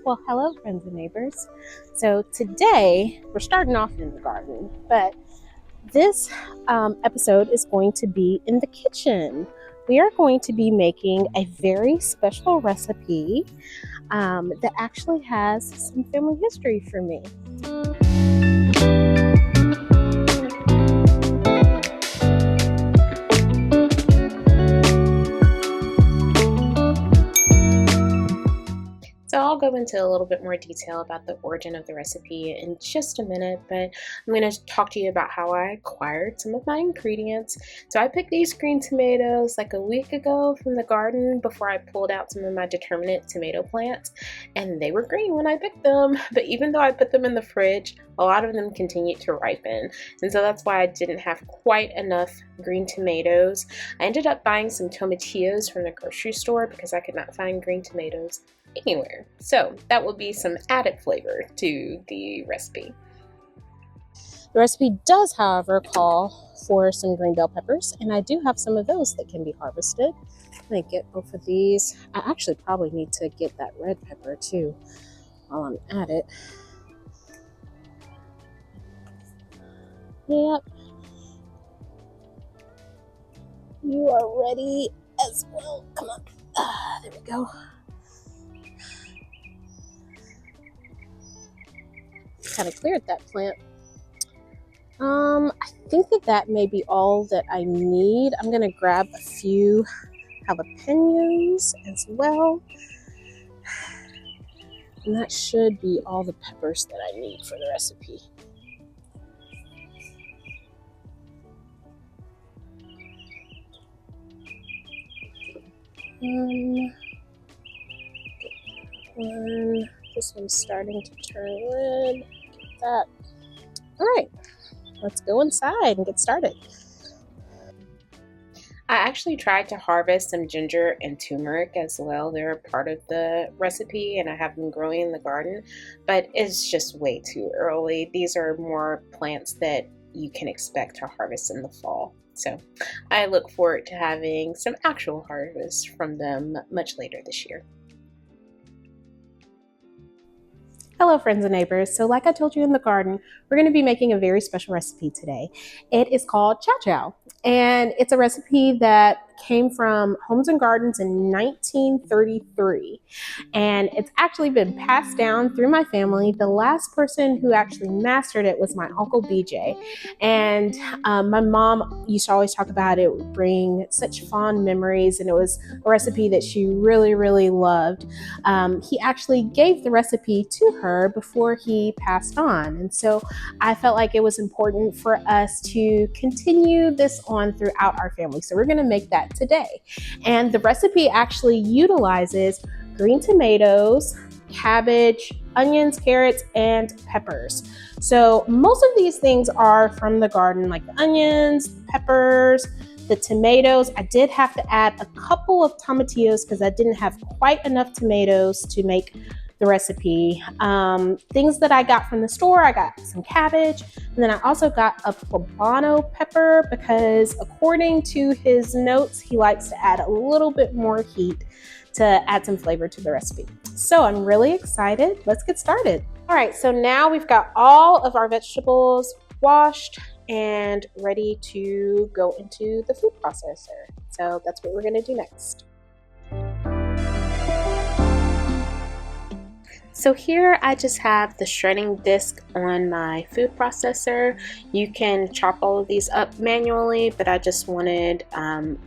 Well, hello friends and neighbors. So today we're starting off in the garden, but this episode is going to be in the kitchen. We are going to be making a very special recipe that actually has some family history for me. So I'll go into a little bit more detail about the origin of the recipe in just a minute, but I'm going to talk to you about how I acquired some of my ingredients. So I picked these green tomatoes like a week ago from the garden before I pulled out some of my determinate tomato plants, and they were green when I picked them, but even though I put them in the fridge, a lot of them continued to ripen, and so that's why I didn't have quite enough green tomatoes. I ended up buying some tomatillos from the grocery store because I could not find green tomatoes anywhere. So that will be some added flavor to the recipe. The recipe does, however, call for some green bell peppers, and I do have some of those that can be harvested. Let me get both of these. I actually probably need to get that red pepper too while I'm at it. Yep. You are ready as well. Come on. There we go. Kind of cleared that plant. I think that may be all that I need. I'm gonna grab a few jalapenos as well, and that should be all the peppers that I need for the recipe. This one's starting to turn red. Get that. All right, let's go inside and get started. I actually tried to harvest some ginger and turmeric as well. They're a part of the recipe and I have them growing in the garden, but it's just way too early. These are more plants that you can expect to harvest in the fall. So I look forward to having some actual harvest from them much later this year. Hello friends and neighbors. So like I told you in the garden, we're going to be making a very special recipe today. It is called ChowChow, and it's a recipe that came from Homes and Gardens in 1933, and it's actually been passed down through my family. The last person who actually mastered it was my Uncle BJ, and my mom used to always talk about it. It would bring such fond memories, and it was a recipe that she really loved. He actually gave the recipe to her before he passed on, and so I felt like it was important for us to continue this on throughout our family. So we're going to make that today. And the recipe actually utilizes green tomatoes, cabbage, onions, carrots, and peppers. So most of these things are from the garden, like the onions, the peppers, the tomatoes. I did have to add a couple of tomatillos because I didn't have quite enough tomatoes to make the recipe. Things that I got from the store, I got some cabbage, and then I also got a poblano pepper because according to his notes, he likes to add a little bit more heat to add some flavor to the recipe. So I'm really excited. Let's get started. All right, so now we've got all of our vegetables washed and ready to go into the food processor. So that's what we're gonna do next. So here I just have the shredding disc on my food processor. You can chop all of these up manually, but I just wanted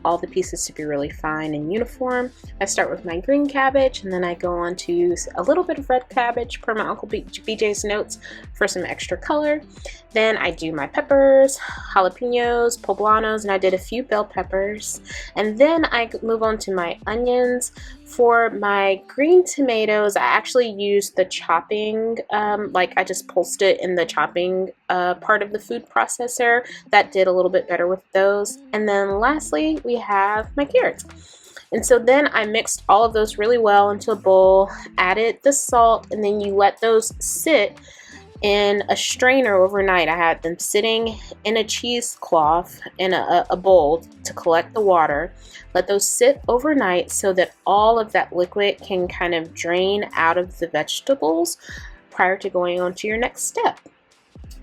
all the pieces to be really fine and uniform. I start with my green cabbage, and then I go on to a little bit of red cabbage per my Uncle BJ's notes for some extra color. Then I do my peppers, jalapenos, poblanos, and I did a few bell peppers. And then I move on to my onions. For my green tomatoes, I actually used the chopping, like I just pulsed it in the chopping part of the food processor. That did a little bit better with those. And then lastly, we have my carrots. And so then I mixed all of those really well into a bowl, added the salt, and then you let those sit in a strainer overnight. I had them sitting in a cheesecloth in a bowl to collect the water. Let those sit overnight so that all of that liquid can kind of drain out of the vegetables prior to going on to your next step.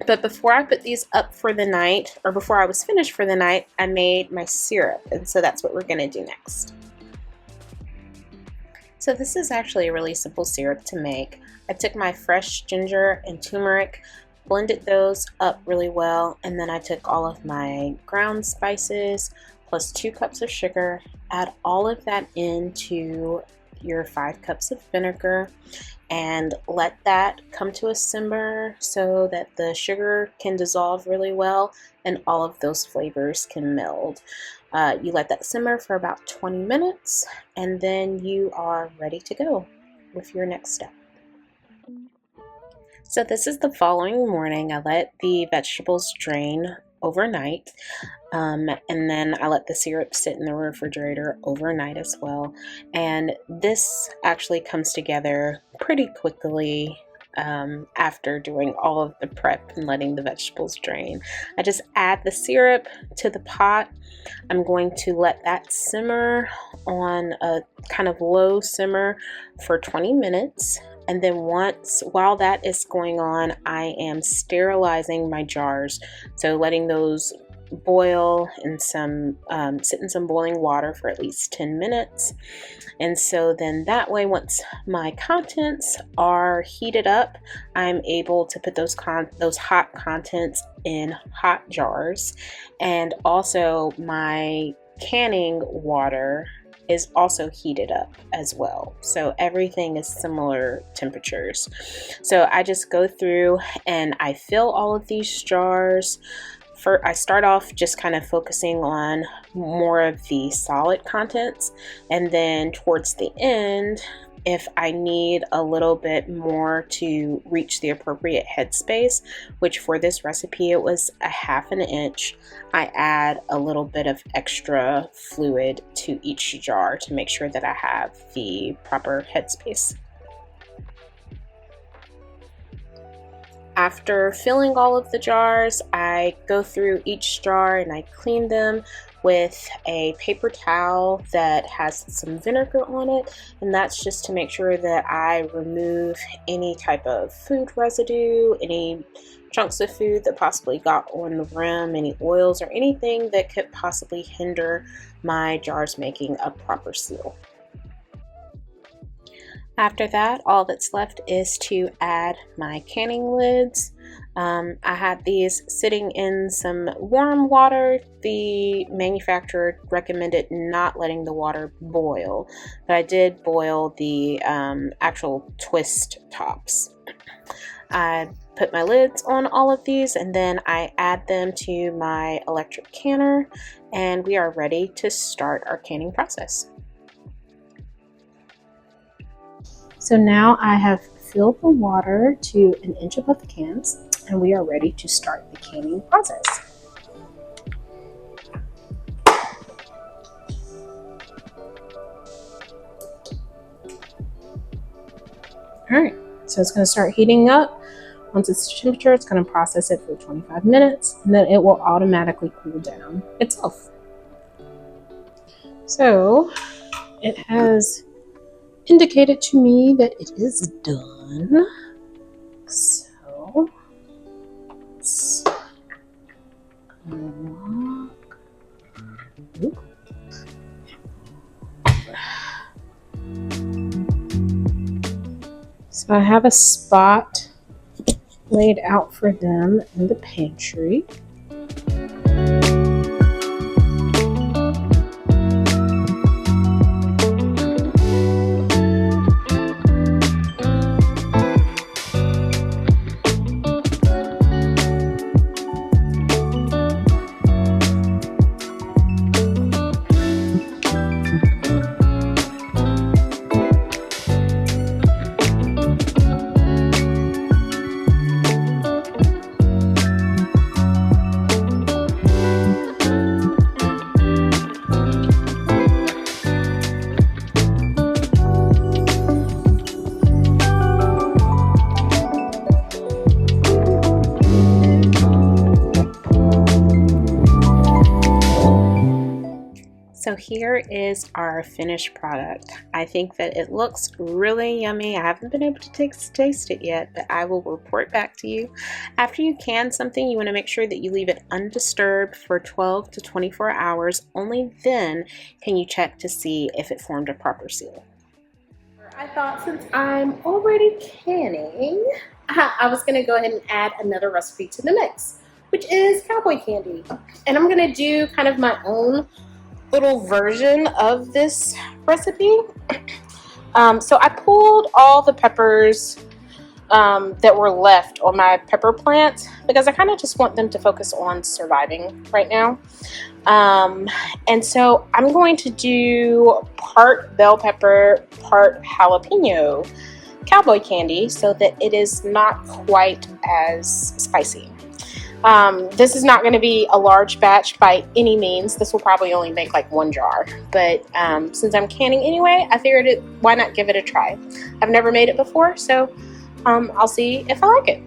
But before I put these up for the night, or before I was finished for the night, I made my syrup, and so that's what we're going to do next. So this is actually a really simple syrup to make. I took my fresh ginger and turmeric, blended those up really well, and then I took all of my ground spices plus 2 cups of sugar, add all of that into your 5 cups of vinegar, and let that come to a simmer so that the sugar can dissolve really well and all of those flavors can meld. You let that simmer for about 20 minutes and then you are ready to go with your next step. So this is the following morning. I let the vegetables drain overnight, and then I let the syrup sit in the refrigerator overnight as well. And this actually comes together pretty quickly after doing all of the prep and letting the vegetables drain. I just add the syrup to the pot. I'm going to let that simmer on a kind of low simmer for 20 minutes. And then while that is going on, I am sterilizing my jars. So letting those boil in some, sit in some boiling water for at least 10 minutes. And so then that way, once my contents are heated up, I'm able to put those hot contents in hot jars. And also my canning water is also heated up as well. So everything is similar temperatures. So I just go through and I fill all of these jars. I start off just kind of focusing on more of the solid contents, and then towards the end, if I need a little bit more to reach the appropriate headspace, which for this recipe it was a 1/2 inch, I add a little bit of extra fluid to each jar to make sure that I have the proper headspace. After filling all of the jars, I go through each jar and I clean them with a paper towel that has some vinegar on it, and that's just to make sure that I remove any type of food residue, any chunks of food that possibly got on the rim, any oils or anything that could possibly hinder my jars making a proper seal. After that, all that's left is to add my canning lids. I had these sitting in some warm water. The manufacturer recommended not letting the water boil, but I did boil the actual twist tops. I put my lids on all of these and then I add them to my electric canner, and we are ready to start our canning process. So now I have filled the water to 1 inch above the cans, and we are ready to start the canning process. All right, so it's going to start heating up. Once it's temperature, it's going to process it for 25 minutes, and then it will automatically cool down itself. So it has indicated to me that it is done. So let's unlock. So I have a spot laid out for them in the pantry. So here is our finished product. I think that it looks really yummy. I haven't been able to taste it yet, but I will report back to you. After you can something, you want to make sure that you leave it undisturbed for 12 to 24 hours. Only then can you check to see if it formed a proper seal. I thought since I'm already canning, I was going to go ahead and add another recipe to the mix, which is cowboy candy. And I'm going to do kind of my own little version of this recipe. So I pulled all the peppers that were left on my pepper plant because I kind of just want them to focus on surviving right now. And so I'm going to do part bell pepper, part jalapeno cowboy candy so that it is not quite as spicy. This is not going to be a large batch by any means. This will probably only make like 1 jar, but since I'm canning anyway, I figured why not give it a try. I've never made it before, so I'll see if I like it.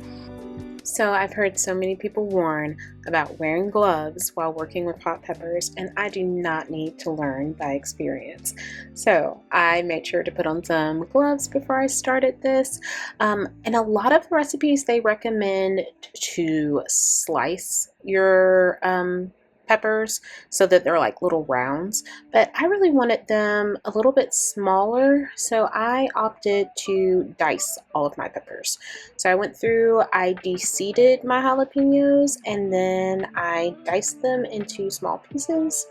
So I've heard so many people warn about wearing gloves while working with hot peppers, and I do not need to learn by experience. So I made sure to put on some gloves before I started this. And a lot of recipes, they recommend to slice your peppers so that they're like little rounds, but I really wanted them a little bit smaller, so I opted to dice all of my peppers. So I went through, I de-seeded my jalapenos, and then I diced them into small pieces.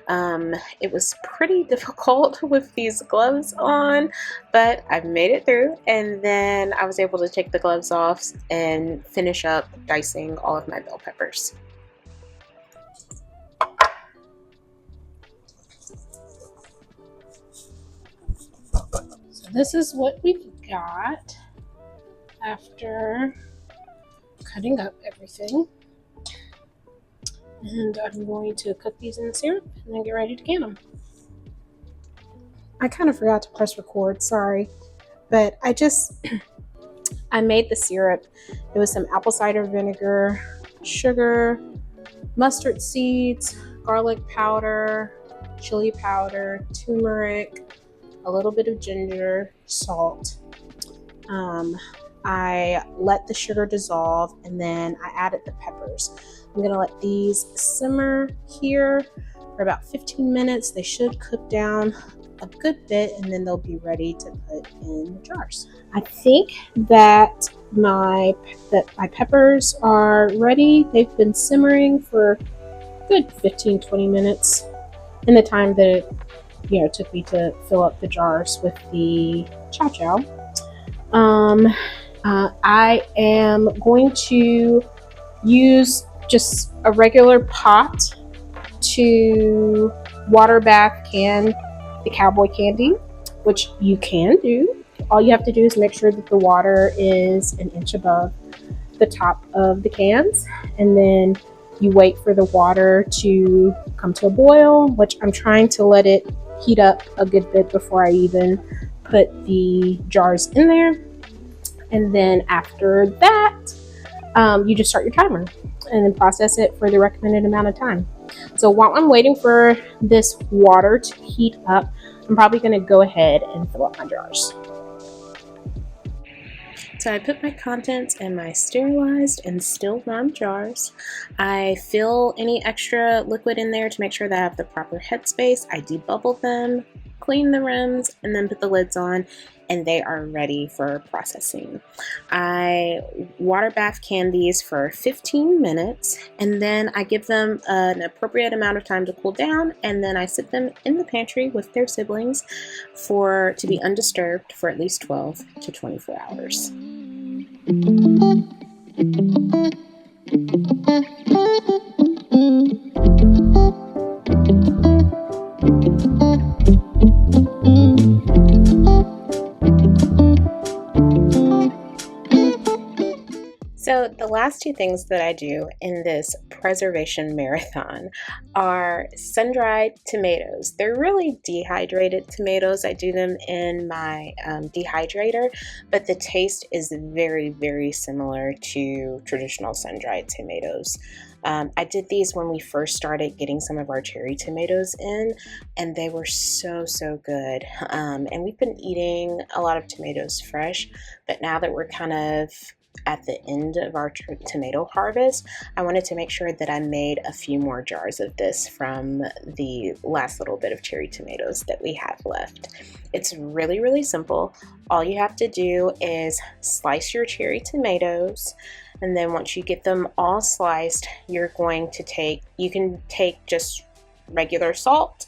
It was pretty difficult with these gloves on, but I made it through, and then I was able to take the gloves off and finish up dicing all of my bell peppers. This is what we've got after cutting up everything. And I'm going to cook these in the syrup and then get ready to can them. I kind of forgot to press record, sorry. But I made the syrup. It was some apple cider vinegar, sugar, mustard seeds, garlic powder, chili powder, turmeric, a little bit of ginger, salt. I let the sugar dissolve, and then I added the peppers. I'm gonna let these simmer here for about 15 minutes. They should cook down a good bit, and then they'll be ready to put in the jars. I think that my peppers are ready. They've been simmering for a good 15-20 minutes in the time that it took me to fill up the jars with the ChowChow. I am going to use just a regular pot to water bath can the cowboy candy, which you can do. All you have to do is make sure that the water is an inch above the top of the cans, and then you wait for the water to come to a boil, which I'm trying to let it heat up a good bit before I even put the jars in there. And then after that, you just start your timer and then process it for the recommended amount of time. So while I'm waiting for this water to heat up, I'm probably going to go ahead and fill up my jars. So I put my contents in my sterilized and still warm jars. I fill any extra liquid in there to make sure that I have the proper headspace. I debubble them, clean the rims, and then put the lids on, and they are ready for processing. I water bath candies for 15 minutes, and then I give them an appropriate amount of time to cool down, and then I sit them in the pantry with their siblings to be undisturbed for at least 12 to 24 hours. So the last two things that I do in this preservation marathon are sun-dried tomatoes. They're really dehydrated tomatoes. I do them in my dehydrator, but the taste is very, very similar to traditional sun-dried tomatoes. I did these when we first started getting some of our cherry tomatoes in, and they were so good. And we've been eating a lot of tomatoes fresh, but now that we're kind of at the end of our tomato harvest, I wanted to make sure that I made a few more jars of this from the last little bit of cherry tomatoes that we have left. It's really simple. All you have to do is slice your cherry tomatoes, and then once you get them all sliced, you can take just regular salt,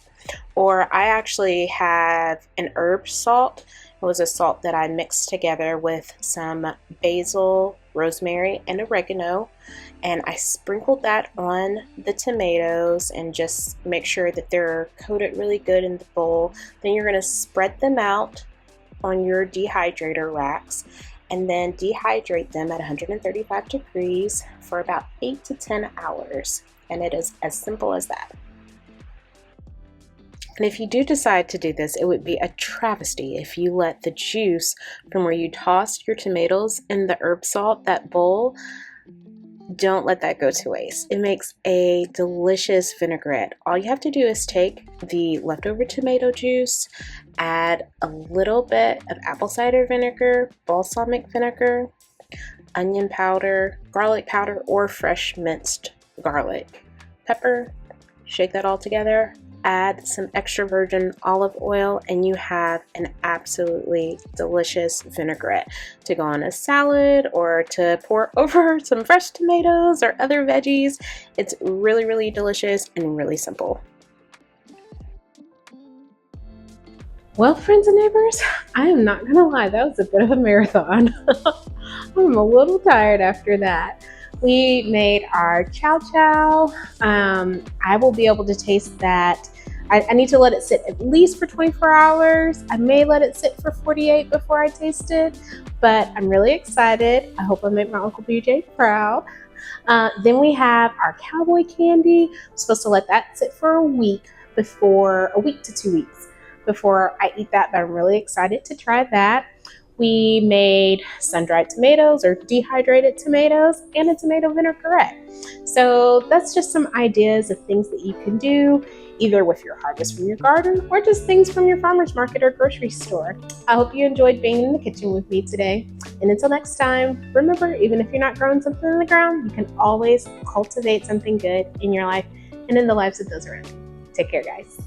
or I actually have an herb salt. It was a salt that I mixed together with some basil, rosemary, and oregano, and I sprinkled that on the tomatoes and just make sure that they're coated really good in the bowl. Then you're going to spread them out on your dehydrator racks and then dehydrate them at 135 degrees for about 8 to 10 hours. And it is as simple as that. And if you do decide to do this, it would be a travesty if you let the juice from where you tossed your tomatoes in the herb salt, that bowl, don't let that go to waste. It makes a delicious vinaigrette. All you have to do is take the leftover tomato juice, add a little bit of apple cider vinegar, balsamic vinegar, onion powder, garlic powder, or fresh minced garlic, pepper, shake that all together, add some extra virgin olive oil, and you have an absolutely delicious vinaigrette to go on a salad or to pour over some fresh tomatoes or other veggies. It's really delicious and really simple. Well, friends and neighbors, I am not gonna lie, that was a bit of a marathon. I'm a little tired after that. We made our ChowChow. I will be able to taste that. I need to let it sit at least for 24 hours. I may let it sit for 48 before I taste it, but I'm really excited. I hope I make my Uncle BJ proud. Then we have our Cowboy Candy. I'm supposed to let that sit for a week to 2 weeks before I eat that, but I'm really excited to try that. We made sun-dried tomatoes or dehydrated tomatoes and a tomato vinaigrette. So that's just some ideas of things that you can do either with your harvest from your garden or just things from your farmer's market or grocery store. I hope you enjoyed being in the kitchen with me today. And until next time, remember, even if you're not growing something in the ground, you can always cultivate something good in your life and in the lives of those around you. Take care, guys.